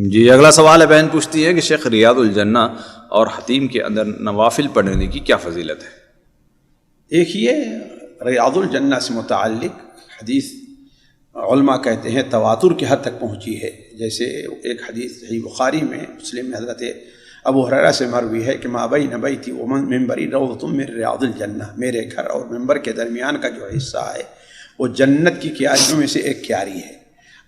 جی اگلا سوال ہے، بہن پوچھتی ہے کہ شیخ ریاض الجنہ اور حتیم کے اندر نوافل پڑھنے کی کیا فضیلت ہے؟ دیکھیے، ریاض الجنہ سے متعلق حدیث علماء کہتے ہیں تواتر کی حد تک پہنچی ہے. جیسے ایک حدیث صحیح بخاری میں، مسلم میں حضرت ابو ہریرہ سے مروی ہے کہ ما بین بیتی و منبری روضۃ من ریاض الجنہ، میرے گھر اور منبر کے درمیان کا جو حصہ ہے وہ جنت کی کیاریوں میں سے ایک کیاری ہے.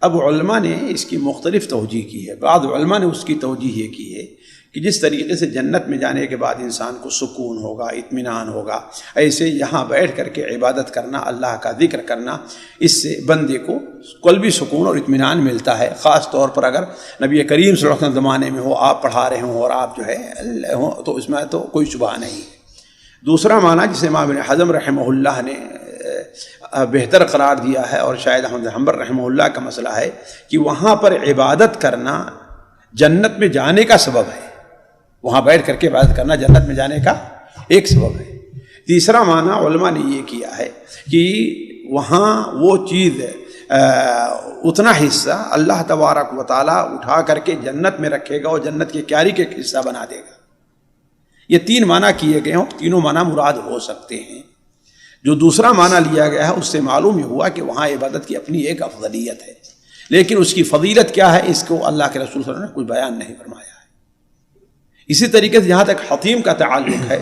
اب علماء نے اس کی مختلف توجیہ کی ہے. بعض علماء نے اس کی توجیہ یہ کی ہے کہ جس طریقے سے جنت میں جانے کے بعد انسان کو سکون ہوگا، اطمینان ہوگا، ایسے یہاں بیٹھ کر کے عبادت کرنا، اللہ کا ذکر کرنا، اس سے بندے کو قلبی سکون اور اطمینان ملتا ہے. خاص طور پر اگر نبی کریم صلی اللہ علیہ وسلم زمانے میں ہو، آپ پڑھا رہے ہوں اور آپ جو ہے ہوں، تو اس میں تو کوئی شبہ نہیں. دوسرا معنی جسے امام ابن حزم رحمہ اللہ نے بہتر قرار دیا ہے، اور شاید احمد بن حنبل رحمہ اللہ کا مسئلہ ہے، کہ وہاں پر عبادت کرنا جنت میں جانے کا سبب ہے. وہاں بیٹھ کر کے عبادت کرنا جنت میں جانے کا ایک سبب ہے. تیسرا معنی علماء نے یہ کیا ہے کہ وہاں وہ چیز اتنا حصہ اللہ تبارک و تعالیٰ اٹھا کر کے جنت میں رکھے گا اور جنت کی کیاری کے حصہ بنا دے گا. یہ تین معنی کیے گئے ہوں، تینوں معنی مراد ہو سکتے ہیں. جو دوسرا معنی لیا گیا ہے اس سے معلوم یہ ہوا کہ وہاں عبادت کی اپنی ایک افضلیت ہے، لیکن اس کی فضیلت کیا ہے اس کو اللہ کے رسول صلی اللہ علیہ وسلم نے کوئی بیان نہیں فرمایا ہے. اسی طریقے سے جہاں تک حتیم کا تعلق ہے،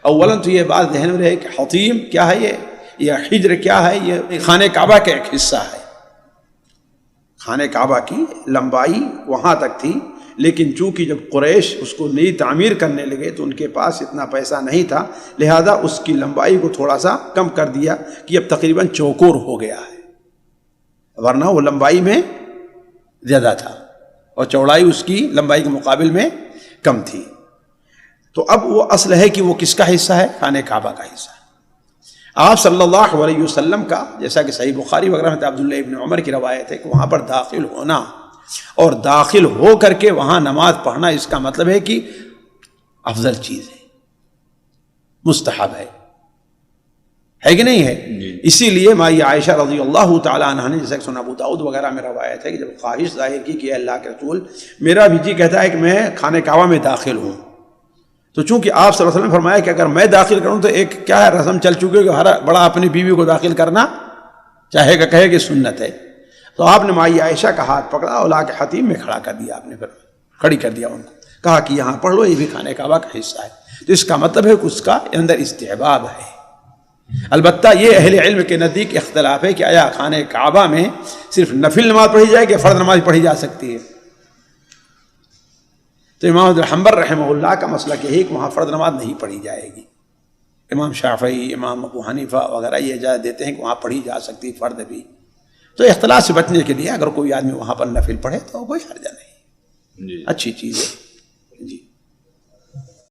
اولاً تو یہ بات ذہن میں رہے کہ حتیم کیا ہے، یہ حجر کیا ہے، یہ خانہ کعبہ کا ایک حصہ ہے. خانہ کعبہ کی لمبائی وہاں تک تھی، لیکن چونکہ جب قریش اس کو نئی تعمیر کرنے لگے تو ان کے پاس اتنا پیسہ نہیں تھا، لہذا اس کی لمبائی کو تھوڑا سا کم کر دیا کہ اب تقریباً چوکور ہو گیا ہے، ورنہ وہ لمبائی میں زیادہ تھا اور چوڑائی اس کی لمبائی کے مقابل میں کم تھی. تو اب وہ اصل ہے کہ وہ کس کا حصہ ہے؟ خانہ کعبہ کا حصہ. آپ صلی اللہ علیہ وسلم کا، جیسا کہ صحیح بخاری وغیرہ میں عبداللہ ابن عمر کی روایت ہے کہ وہاں پر داخل ہونا اور داخل ہو کر کے وہاں نماز پڑھنا، اس کا مطلب ہے کہ افضل چیز ہے، مستحب ہے کہ نہیں ہے؟ اسی لیے مائی عائشہ رضی اللہ تعالیٰ عنہ نے، جیسا کہ سنن ابو داؤد وغیرہ میں روایت ہے کہ جب خواہش ظاہر کی کہ اللہ کے رسول میرا بھی جی کہتا ہے کہ میں خانہ کعبہ میں داخل ہوں، تو چونکہ آپ صلی اللہ علیہ وسلم نے فرمایا کہ اگر میں داخل کروں تو ایک کیا ہے، رسم چل چکے کہ ہر بڑا اپنی بیوی کو داخل کرنا چاہے گا، کہے کہ سنت ہے. تو آپ نے مائی عائشہ کا ہاتھ پکڑا اور لا کے حتیم میں کھڑا کر دیا، آپ نے پھر کھڑی کر دیا ان کو، کہا کہ یہاں پڑھ لو، یہ بھی خانہ کعبہ کا حصہ ہے. تو اس کا مطلب ہے کہ اس کا اندر استحباب ہے. البتہ یہ اہل علم کے نزدیک اختلاف ہے کہ آیا خانہ کعبہ میں صرف نفل نماز پڑھی جائے کہ فرض نماز پڑھی جا سکتی ہے. تو امام بن حنبل رحمہ اللہ کا مسئلہ یہ ہے کہ وہاں فرض نماز نہیں پڑھی جائے گی. امام شافعی، امام ابو حنیفہ وغیرہ یہ اجازت دیتے ہیں کہ وہاں پڑھی جا سکتی فرض بھی. تو اختلاف سے بچنے کے لیے اگر کوئی آدمی وہاں پر نفل پڑھے تو کوئی حرج نہیں، اچھی چیز ہے.